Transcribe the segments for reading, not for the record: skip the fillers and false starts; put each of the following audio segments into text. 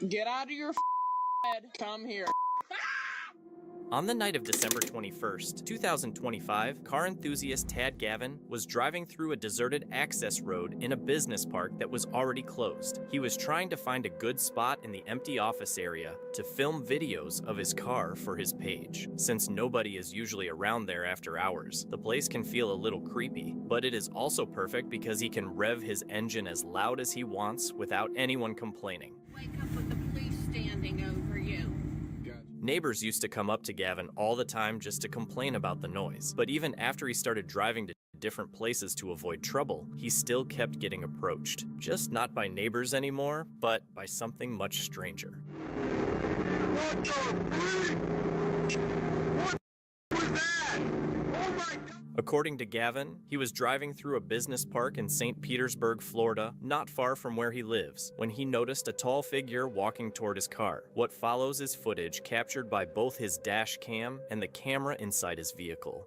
Get out of your head. Come here. On the night of December 21st, 2025, car enthusiast Tad Gavin was driving through a deserted access road in a business park that was already closed. He was trying to find a good spot in the empty office area to film videos of his car for his page. Since nobody is usually around there after hours, the place can feel a little creepy, but it is also perfect because he can rev his engine as loud as he wants without anyone complaining. Wake up with the police standing over you. Neighbors used to come up to Gavin all the time just to complain about the noise, but even after he started driving to different places to avoid trouble, he still kept getting approached. Just not by neighbors anymore, but by something much stranger. What was that? Oh my God! According to Gavin, he was driving through a business park in St. Petersburg, Florida, not far from where he lives, when he noticed a tall figure walking toward his car. What follows is footage captured by both his dash cam and the camera inside his vehicle.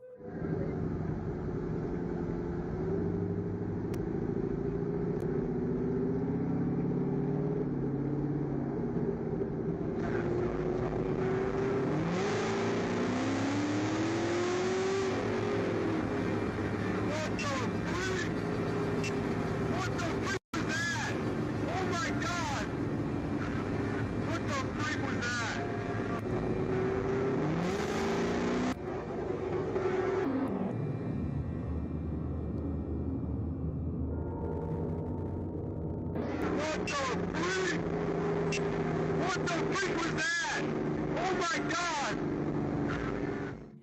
What the freak was that? Oh my God!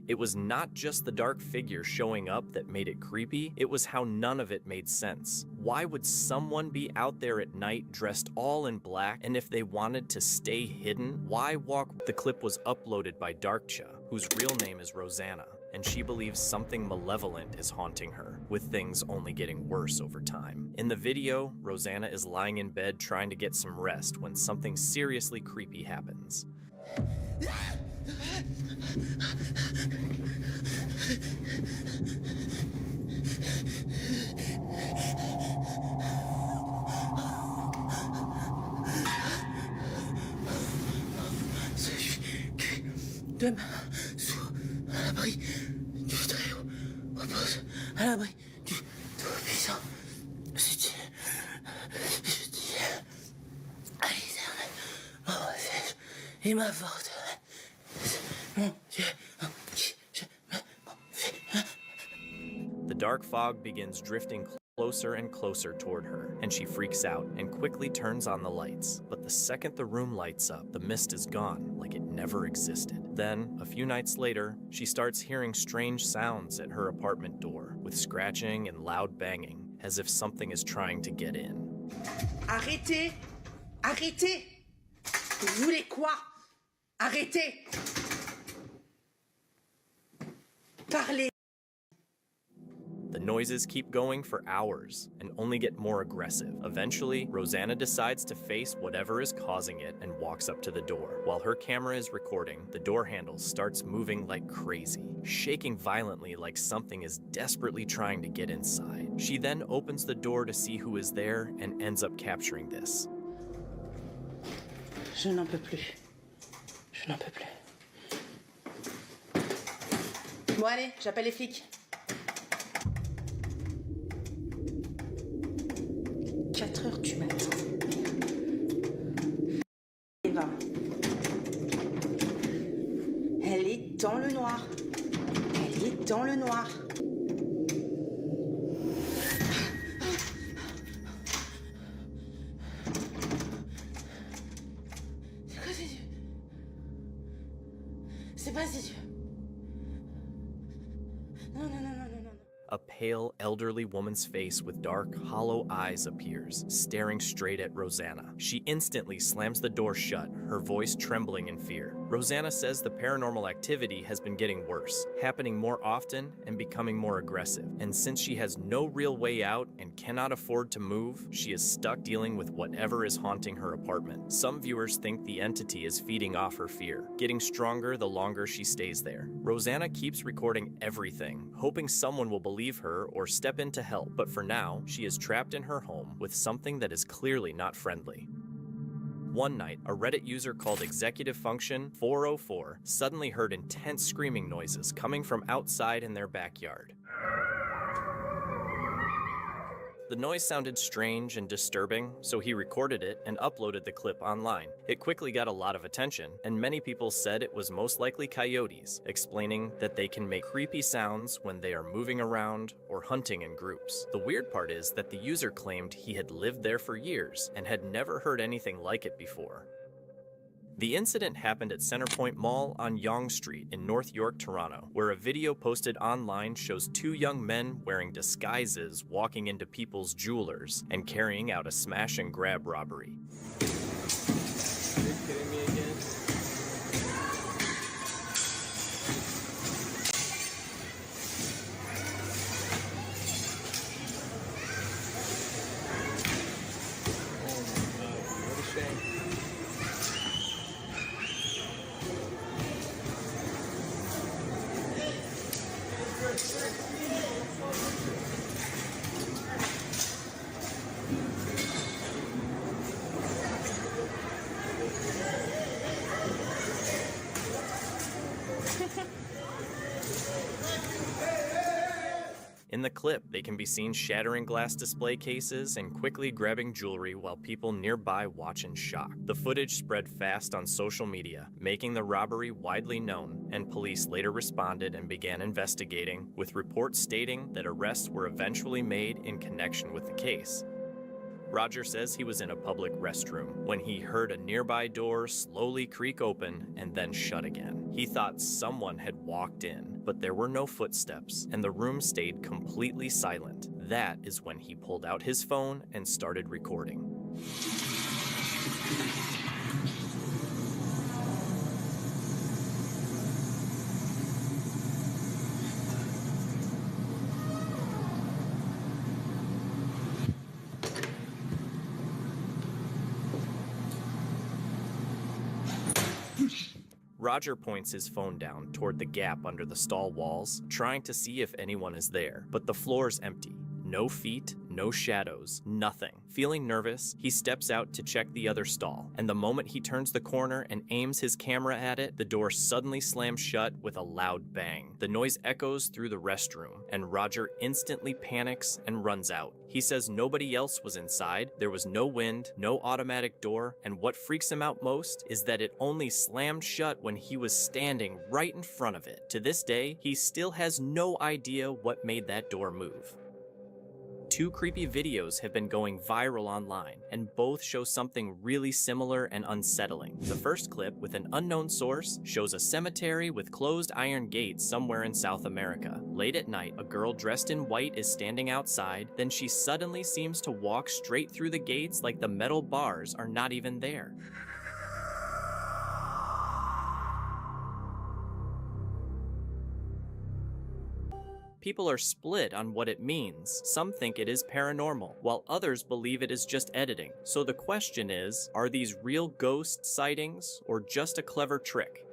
It was not just the dark figure showing up that made it creepy, it was how none of it made sense. Why would someone be out there at night dressed all in black, and if they wanted to stay hidden, why walk? The clip was uploaded by Darkcha, whose real name is Rosanna, and she believes something malevolent is haunting her, with things only getting worse over time. In the video, Rosanna is lying in bed trying to get some rest when something seriously creepy happens. Demain, sous l'abri du Très-Haut, repose à l'abri du Tout-Puissant. Je dis à l'Éternel, mon refuge et ma forteresse, mon Dieu en qui je me confie. The dark fog begins drifting closer and closer toward her, and she freaks out and quickly turns on the lights. But the second the room lights up, the mist is gone, like it never existed. Then, a few nights later, she starts hearing strange sounds at her apartment door, with scratching and loud banging, as if something is trying to get in. Arrêtez! Arrêtez! Vous voulez quoi? Arrêtez! Parlez! The noises keep going for hours and only get more aggressive. Eventually, Rosanna decides to face whatever is causing it and walks up to the door. While her camera is recording, the door handle starts moving like crazy, shaking violently like something is desperately trying to get inside. She then opens the door to see who is there and ends up capturing this. Je n'en peux plus. Je n'en peux plus. Bon allez, j'appelle les flics. 4 heures du matin. Eva. Elle est dans le noir. Elle est dans le noir. C'est quoi ces yeux? C'est pas ces yeux. Non, non, non, non, non, non. A pale, elderly woman's face with dark, hollow eyes appears, staring straight at Rosanna. She instantly slams the door shut, her voice trembling in fear. Rosanna says the paranormal activity has been getting worse, happening more often and becoming more aggressive. And since she has no real way out and cannot afford to move, she is stuck dealing with whatever is haunting her apartment. Some viewers think the entity is feeding off her fear, getting stronger the longer she stays there. Rosanna keeps recording everything, hoping someone will believe her or step in to help. But for now, she is trapped in her home with something that is clearly not friendly. One night, a Reddit user called Executive Function 404 suddenly heard intense screaming noises coming from outside in their backyard. The noise sounded strange and disturbing, so he recorded it and uploaded the clip online. It quickly got a lot of attention, and many people said it was most likely coyotes, explaining that they can make creepy sounds when they are moving around or hunting in groups. The weird part is that the user claimed he had lived there for years and had never heard anything like it before. The incident happened at Centerpoint Mall on Yonge Street in North York, Toronto, where a video posted online shows two young men wearing disguises walking into people's jewelers and carrying out a smash and grab robbery. Are you kidding me again? Oh my God, what a shame. In the clip, they can be seen shattering glass display cases and quickly grabbing jewelry while people nearby watch in shock. The footage spread fast on social media, making the robbery widely known, and police later responded and began investigating, with reports stating that arrests were eventually made in connection with the case. Roger says he was in a public restroom when he heard a nearby door slowly creak open and then shut again. He thought someone had walked in, but there were no footsteps, and the room stayed completely silent. That is when he pulled out his phone and started recording. Roger points his phone down toward the gap under the stall walls, trying to see if anyone is there, but the floor is empty. No feet, no shadows, nothing. Feeling nervous, he steps out to check the other stall, and the moment he turns the corner and aims his camera at it, the door suddenly slams shut with a loud bang. The noise echoes through the restroom, and Roger instantly panics and runs out. He says nobody else was inside, there was no wind, no automatic door, and what freaks him out most is that it only slammed shut when he was standing right in front of it. To this day, he still has no idea what made that door move. Two creepy videos have been going viral online, and both show something really similar and unsettling. The first clip, with an unknown source, shows a cemetery with closed iron gates somewhere in South America. Late at night, a girl dressed in white is standing outside, then she suddenly seems to walk straight through the gates like the metal bars are not even there. People are split on what it means. Some think it is paranormal, while others believe it is just editing. So the question is, are these real ghost sightings or just a clever trick?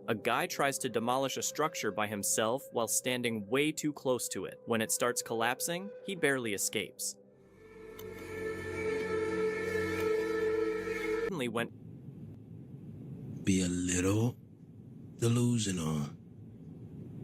A guy tries to demolish a structure by himself while standing way too close to it. When it starts collapsing, he barely escapes. Suddenly went Be a little delusional,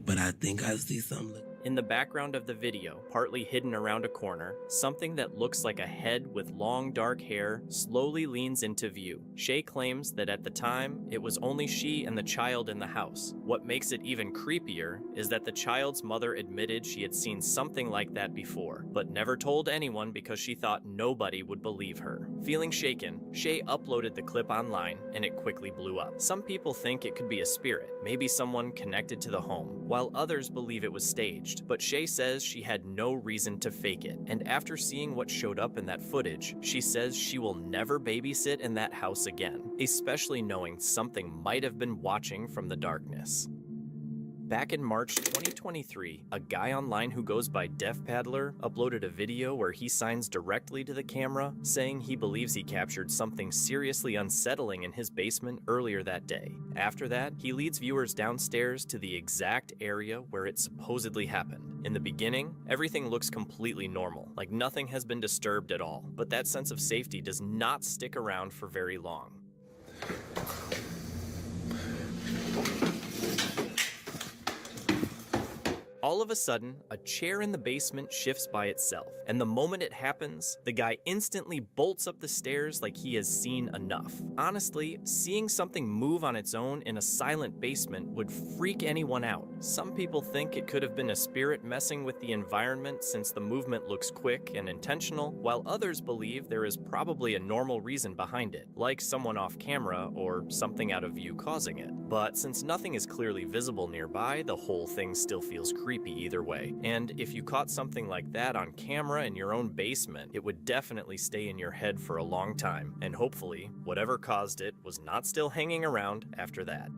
but I think I see something. in the background of the video, partly hidden around a corner, something that looks like a head with long dark hair slowly leans into view. Shay claims that at the time, it was only she and the child in the house. What makes it even creepier is that the child's mother admitted she had seen something like that before, but never told anyone because she thought nobody would believe her. Feeling shaken, Shay uploaded the clip online and it quickly blew up. Some people think it could be a spirit, maybe someone connected to the home, while others believe it was staged. staged, but Shay says she had no reason to fake it. And after seeing what showed up in that footage, she says she will never babysit in that house again, especially knowing something might have been watching from the darkness. Back in March 2023, a guy online who goes by Def Paddler uploaded a video where he signs directly to the camera, saying he believes he captured something seriously unsettling in his basement earlier that day. After that, he leads viewers downstairs to the exact area where it supposedly happened. In the beginning, everything looks completely normal, like nothing has been disturbed at all, but that sense of safety does not stick around for very long. All of a sudden, a chair in the basement shifts by itself, and the moment it happens, the guy instantly bolts up the stairs like he has seen enough. Honestly, seeing something move on its own in a silent basement would freak anyone out. Some people think it could have been a spirit messing with the environment since the movement looks quick and intentional, while others believe there is probably a normal reason behind it, like someone off camera or something out of view causing it. But since nothing is clearly visible nearby, the whole thing still feels creepy either way. And if you caught something like that on camera in your own basement, it would definitely stay in your head for a long time, and hopefully, whatever caused it was not still hanging around after that.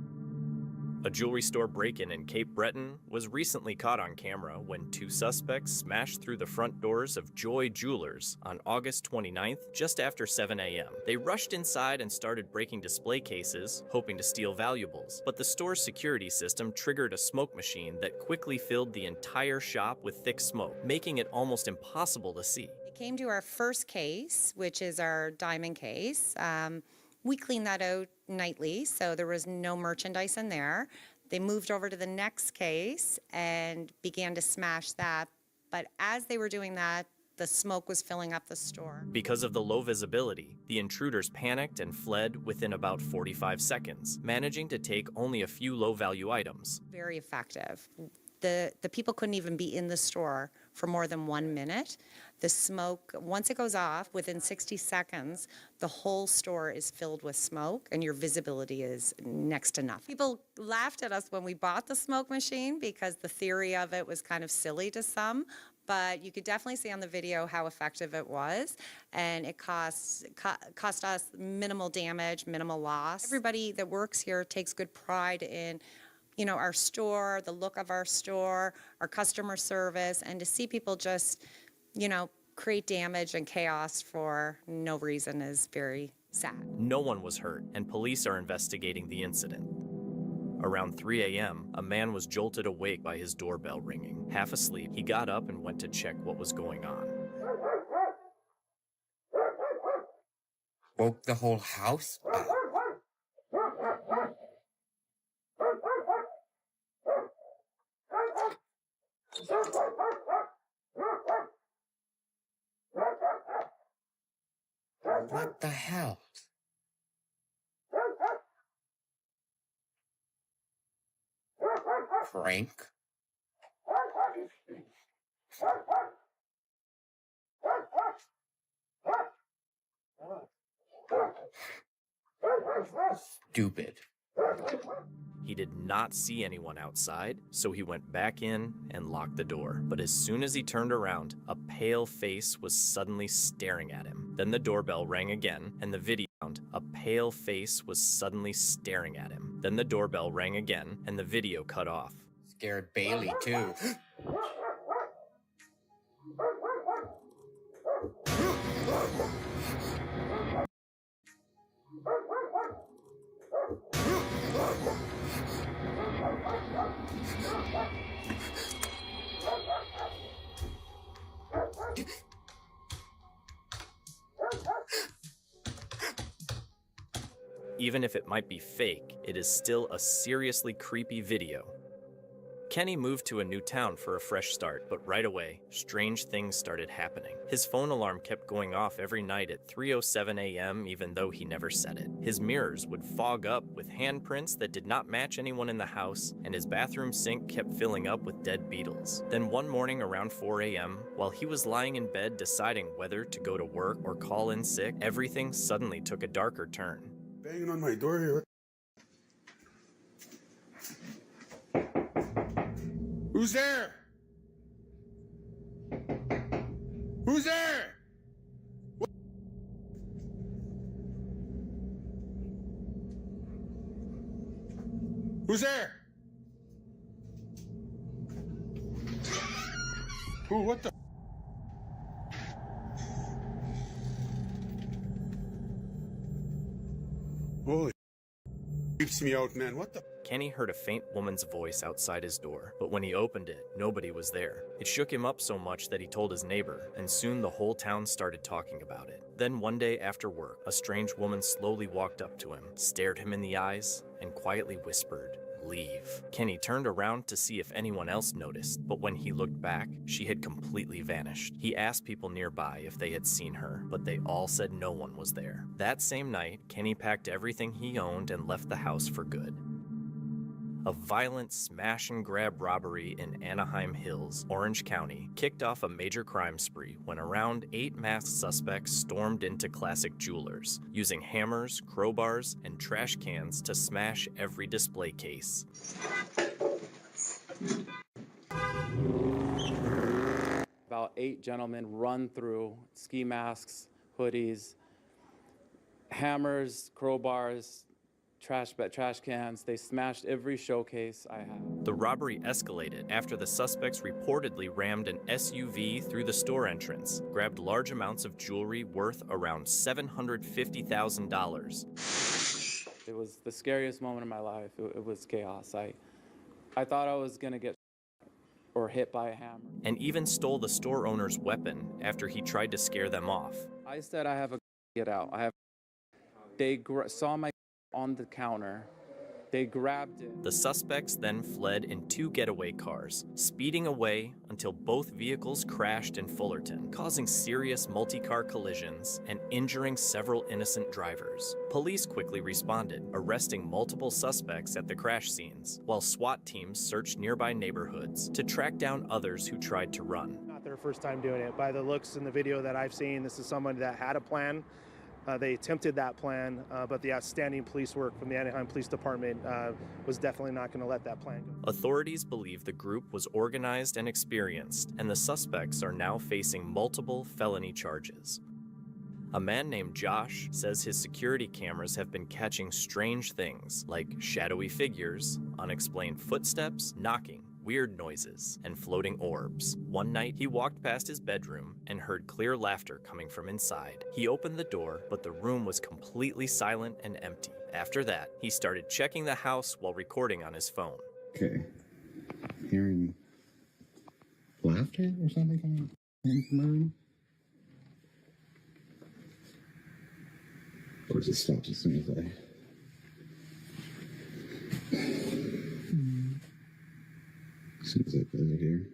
A jewelry store break-in in Cape Breton was recently caught on camera when two suspects smashed through the front doors of Joy Jewelers on August 29th, just after 7 a.m. They rushed inside and started breaking display cases, hoping to steal valuables, but the store's security system triggered a smoke machine that quickly filled the entire shop with thick smoke, making it almost impossible to see. It came to our first case, which is our diamond case. We cleaned that out nightly, so there was no merchandise in there. They moved over to the next case and began to smash that. But as they were doing that, the smoke was filling up the store. Because of the low visibility, the intruders panicked and fled within about 45 seconds, managing to take only a few low-value items. Very effective. The people couldn't even be in the store for more than 1 minute. The smoke, once it goes off, within 60 seconds, the whole store is filled with smoke and your visibility is next to nothing. People laughed at us when we bought the smoke machine because the theory of it was kind of silly to some, but you could definitely see on the video how effective it was, and it cost us minimal damage, minimal loss. Everybody that works here takes good pride in our store, the look of our store, our customer service, and to see people just, create damage and chaos for no reason is very sad. No one was hurt, and police are investigating the incident. Around 3 a.m., a man was jolted awake by his doorbell ringing. Half asleep, he got up and went to check what was going on. Woke the whole house up. What the hell? Prank? Stupid. He did not see anyone outside, so he went back in and locked the door. But as soon as he turned around, a pale face was suddenly staring at him. Then the doorbell rang again, and the video found a pale face was suddenly staring at him. Then the doorbell rang again, and the video cut off. Scared Bailey, too. Even if it might be fake, it is still a seriously creepy video. Kenny moved to a new town for a fresh start, but right away, strange things started happening. His phone alarm kept going off every night at 3:07 a.m. even though he never said it. His mirrors would fog up with handprints that did not match anyone in the house, and his bathroom sink kept filling up with dead beetles. Then one morning around 4 a.m., while he was lying in bed deciding whether to go to work or call in sick, everything suddenly took a darker turn. Banging on my door here. Who's there? Who's there? Who's there? Who? What the? Holy creeps me out, man. What the? Kenny heard a faint woman's voice outside his door, but when he opened it, nobody was there. It shook him up so much that he told his neighbor, and soon the whole town started talking about it. Then one day after work, a strange woman slowly walked up to him, stared him in the eyes, and quietly whispered, "Leave." Kenny turned around to see if anyone else noticed, but when he looked back, she had completely vanished. He asked people nearby if they had seen her, but they all said no one was there. That same night, Kenny packed everything he owned and left the house for good. A violent smash-and-grab robbery in Anaheim Hills, Orange County, kicked off a major crime spree when around 8 masked suspects stormed into Classic Jewelers, using hammers, crowbars, and trash cans to smash every display case. About 8 gentlemen run through, ski masks, hoodies, hammers, crowbars, trash cans. They smashed every showcase I had. The robbery escalated after the suspects reportedly rammed an SUV through the store entrance, grabbed large amounts of jewelry worth around $750,000. It was the scariest moment of my life. It was chaos. I thought I was gonna get or hit by a hammer. And even stole the store owner's weapon after he tried to scare them off. I said, I have a get out. They saw my on the counter. They grabbed it. The suspects then fled in 2 getaway cars, speeding away until both vehicles crashed in Fullerton, causing serious multi-car collisions and injuring several innocent drivers. Police quickly responded, arresting multiple suspects at the crash scenes, while SWAT teams searched nearby neighborhoods to track down others who tried to run. Not their first time doing it. By the looks in the video that I've seen, this is someone that had a plan. They attempted that plan, but the outstanding police work from the Anaheim Police Department was definitely not going to let that plan go. Authorities believe the group was organized and experienced, and the suspects are now facing multiple felony charges. A man named Josh says his security cameras have been catching strange things like shadowy figures, unexplained footsteps, knocking, weird noises, and floating orbs. One night, he walked past his bedroom and heard clear laughter coming from inside. He opened the door, but the room was completely silent and empty. After that, he started checking the house while recording on his phone. Okay. Hearing laughter or something coming from the room? Of course, it stopped as soon as I put it here.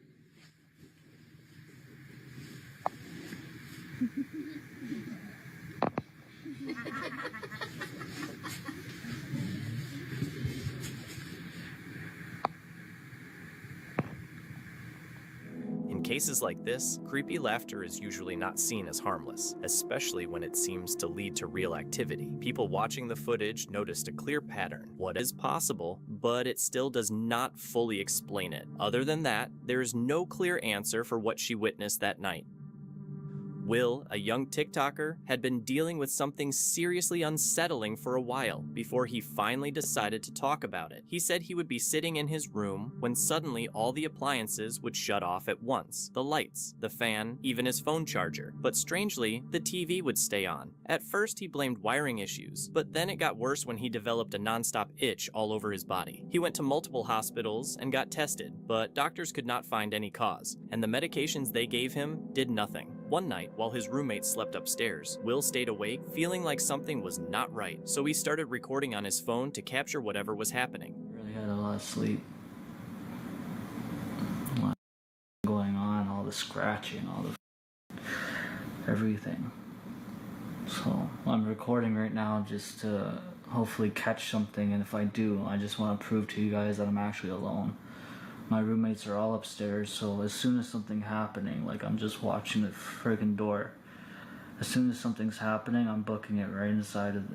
In cases like this, creepy laughter is usually not seen as harmless, especially when it seems to lead to real activity. People watching the footage noticed a clear pattern. What is possible, but it still does not fully explain it. Other than that, there is no clear answer for what she witnessed that night. Will, a young TikToker, had been dealing with something seriously unsettling for a while before he finally decided to talk about it. He said he would be sitting in his room when suddenly all the appliances would shut off at once. The lights, the fan, even his phone charger. But strangely, the TV would stay on. At first, he blamed wiring issues, but then it got worse when he developed a nonstop itch all over his body. He went to multiple hospitals and got tested, but doctors could not find any cause, and the medications they gave him did nothing. One night, while his roommate slept upstairs, Will stayed awake, feeling like something was not right, so he started recording on his phone to capture whatever was happening. Really had a lot of sleep. A lot going on, all the scratching, all the everything. So I'm recording right now just to hopefully catch something, and if I do, I just want to prove to you guys that I'm actually alone. My roommates are all upstairs, so as soon as something's happening, like I'm just watching the friggin' door. As soon as something's happening, I'm booking it right inside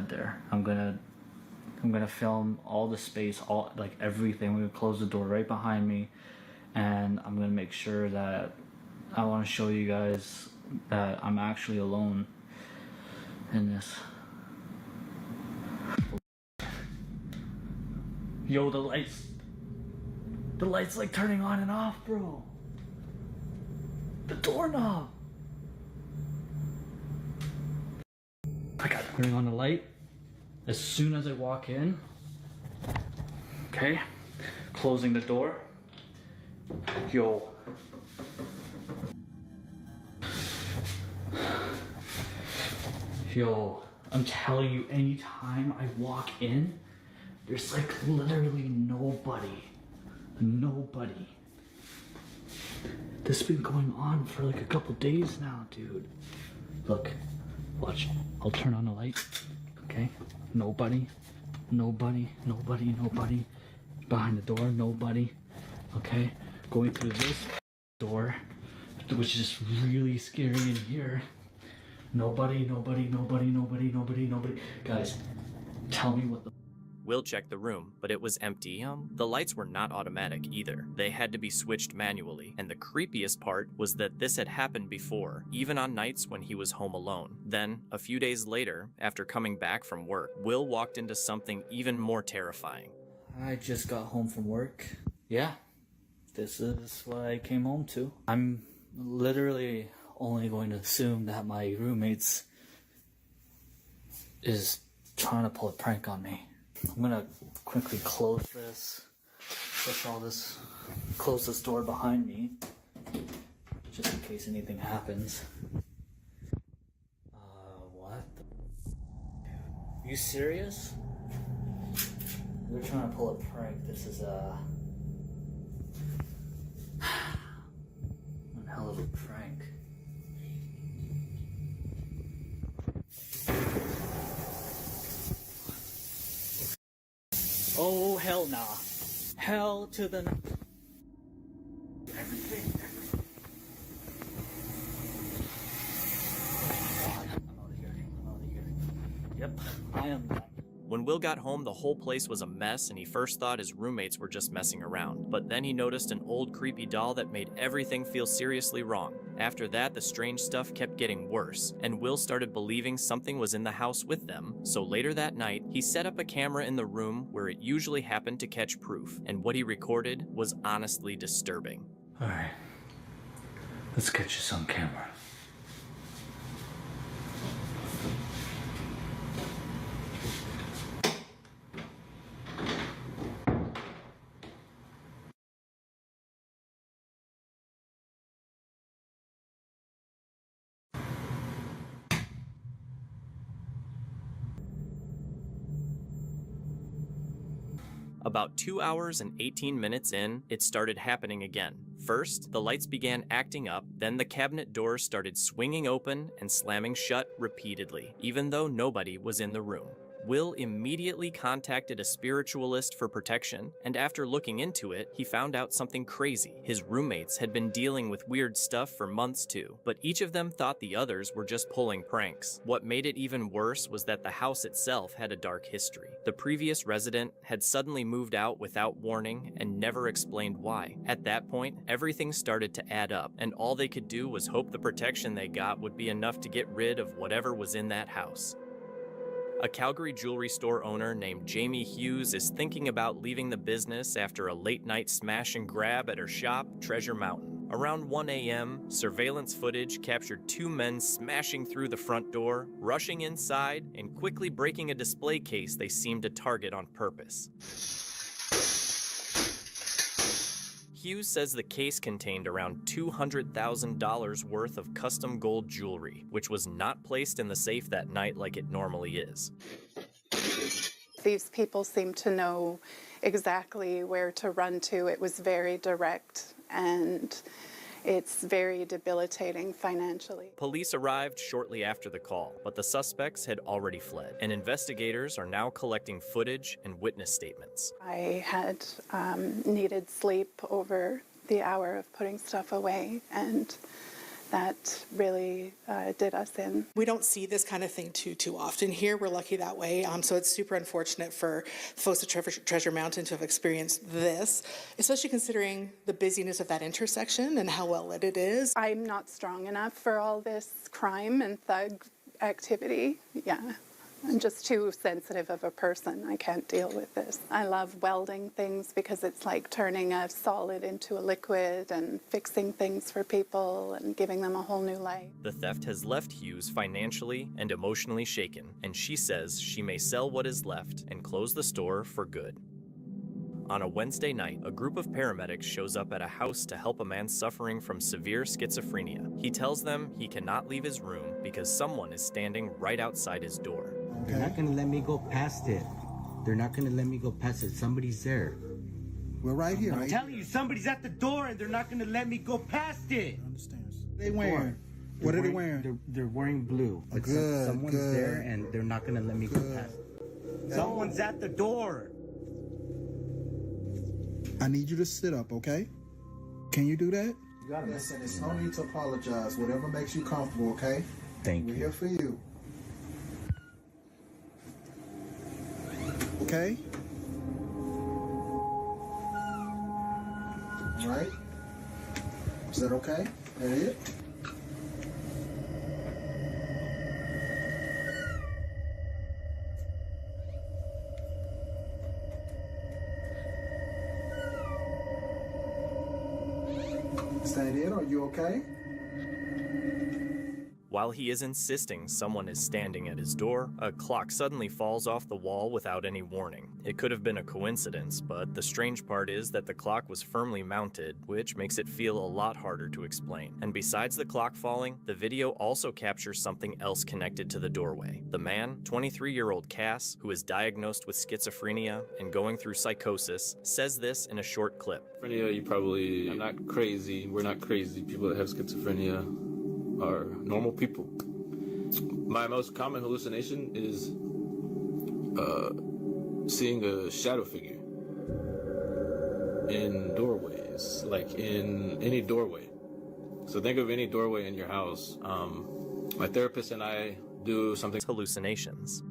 there. I'm gonna film all the space, all like everything. We're gonna close the door right behind me, and I'm gonna make sure that I want to show you guys that I'm actually alone in this. Yo, the light's like turning on and off, bro. The doorknob. I got turning on the light as soon as I walk in. Okay, closing the door. Yo. Yo, I'm telling you, anytime I walk in, there's like literally nobody. Nobody. This has been going on for like a couple days now, dude. Look, watch. I'll turn on the light. Okay? Nobody. Nobody. Nobody. Nobody. Behind the door, nobody. Okay? Going through this door, which is just really scary in here. Nobody, nobody, nobody, nobody, nobody, nobody. Guys, tell me what the... Will checked the room, but it was empty. The lights were not automatic either. They had to be switched manually, and the creepiest part was that this had happened before, even on nights when he was home alone. Then, a few days later, after coming back from work, Will walked into something even more terrifying. I just got home from work. Yeah, this is what I came home to. I'm literally only going to assume that my roommates is trying to pull a prank on me. I'm gonna quickly close this, close this door behind me, just in case anything happens. What the... Dude, you serious? They're trying to pull a prank. This is one hell of a prank. Oh, hell nah. Hell to the... Everything. Oh my God. I'm out of here. Yep, I am done. When Will got home, the whole place was a mess, and he first thought his roommates were just messing around. But then he noticed an old creepy doll that made everything feel seriously wrong. After that, the strange stuff kept getting worse, and Will started believing something was in the house with them. So later that night, he set up a camera in the room where it usually happened to catch proof, and what he recorded was honestly disturbing. Alright, let's get you some camera. About 2 hours and 18 minutes in, it started happening again. First, the lights began acting up, then the cabinet doors started swinging open and slamming shut repeatedly, even though nobody was in the room. Will immediately contacted a spiritualist for protection, and after looking into it, he found out something crazy. His roommates had been dealing with weird stuff for months too, but each of them thought the others were just pulling pranks. What made it even worse was that the house itself had a dark history. The previous resident had suddenly moved out without warning and never explained why. At that point, everything started to add up, and all they could do was hope the protection they got would be enough to get rid of whatever was in that house. A Calgary jewelry store owner named Jamie Hughes is thinking about leaving the business after a late-night smash and grab at her shop, Treasure Mountain. Around 1 a.m., surveillance footage captured two men smashing through the front door, rushing inside, and quickly breaking a display case they seemed to target on purpose. Hughes says the case contained around $200,000 worth of custom gold jewelry, which was not placed in the safe that night like it normally is. These people seemed to know exactly where to run to. It was very direct, and it's very debilitating financially. Police arrived shortly after the call, but the suspects had already fled, and investigators are now collecting footage and witness statements. I had needed sleep over the hour of putting stuff away, and that really did us in. We don't see this kind of thing too often here. We're lucky that way. So it's super unfortunate for folks at Treasure Mountain to have experienced this, especially considering the busyness of that intersection and how well lit it is. I'm not strong enough for all this crime and thug activity. Yeah. I'm just too sensitive of a person. I can't deal with this. I love welding things because it's like turning a solid into a liquid and fixing things for people and giving them a whole new life. The theft has left Hughes financially and emotionally shaken, and she says she may sell what is left and close the store for good. On a Wednesday night, a group of paramedics shows up at a house to help a man suffering from severe schizophrenia. He tells them he cannot leave his room because someone is standing right outside his door. They're not going to let me go past it. They're not going to let me go past it. Somebody's there. We're right here. I'm telling you, somebody's at the door and they're not going to let me go past it. They wearing? What are they wearing? They're wearing blue. But Good, someone's good. there and they're not going to let me go past it. Someone's at the door. I need you to sit up, okay? Can you do that? You gotta listen. There's no need to apologize. Whatever makes you comfortable, okay? Thank We're you. here for you. Okay? All right? Is that okay? That it? Is that it? Are you okay? While he is insisting someone is standing at his door, a clock suddenly falls off the wall without any warning. It could have been a coincidence, but the strange part is that the clock was firmly mounted, which makes it feel a lot harder to explain. And besides the clock falling, the video also captures something else connected to the doorway. The man, 23-year-old Cass, who is diagnosed with schizophrenia and going through psychosis, says this in a short clip. Schizophrenia, you probably are not crazy. We're not crazy. People that have schizophrenia are normal people. My most common hallucination is seeing a shadow figure in doorways, like in any doorway. So think of any doorway in your house. My therapist and I do something. Hallucinations.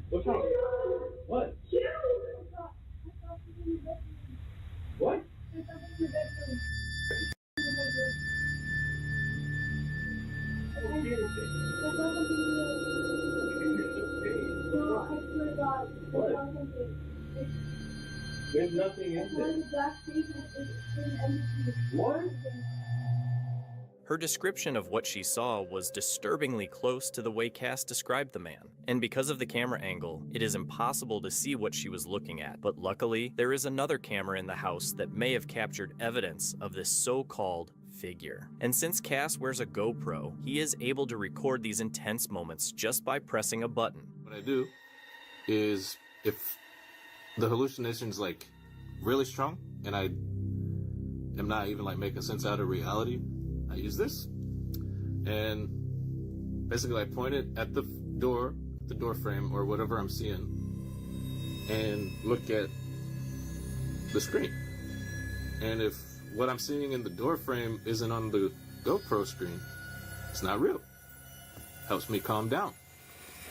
What's wrong? What? What? There's nothing in there. What? Her description of what she saw was disturbingly close to the way Cass described the man. And because of the camera angle, it is impossible to see what she was looking at. But luckily, there is another camera in the house that may have captured evidence of this so-called figure. And since Cass wears a GoPro, he is able to record these intense moments just by pressing a button. What I do is, if the hallucination's like really strong and I am not even like making sense out of reality, I use this, and basically I point it at the door frame or whatever I'm seeing, and look at the screen. And if what I'm seeing in the door frame isn't on the GoPro screen, it's not real. Helps me calm down.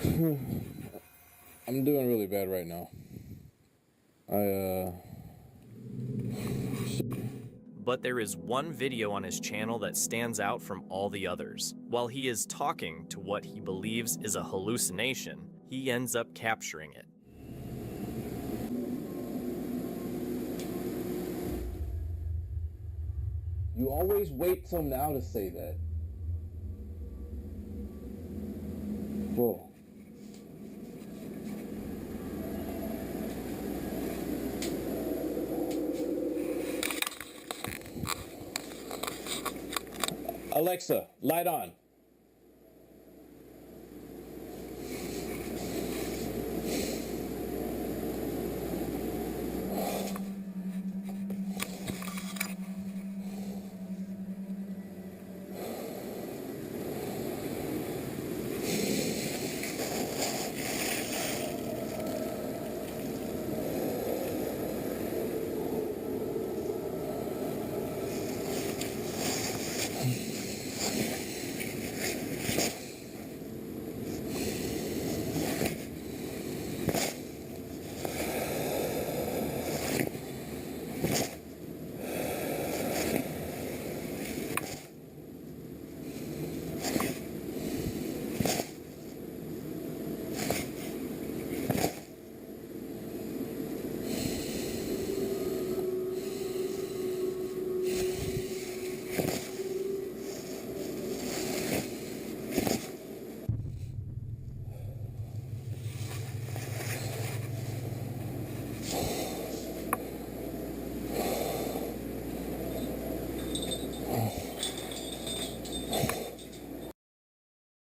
I'm doing really bad right now. But there is one video on his channel that stands out from all the others. While he is talking to what he believes is a hallucination, he ends up capturing it. You always wait till now to say that. Whoa. Alexa, light on.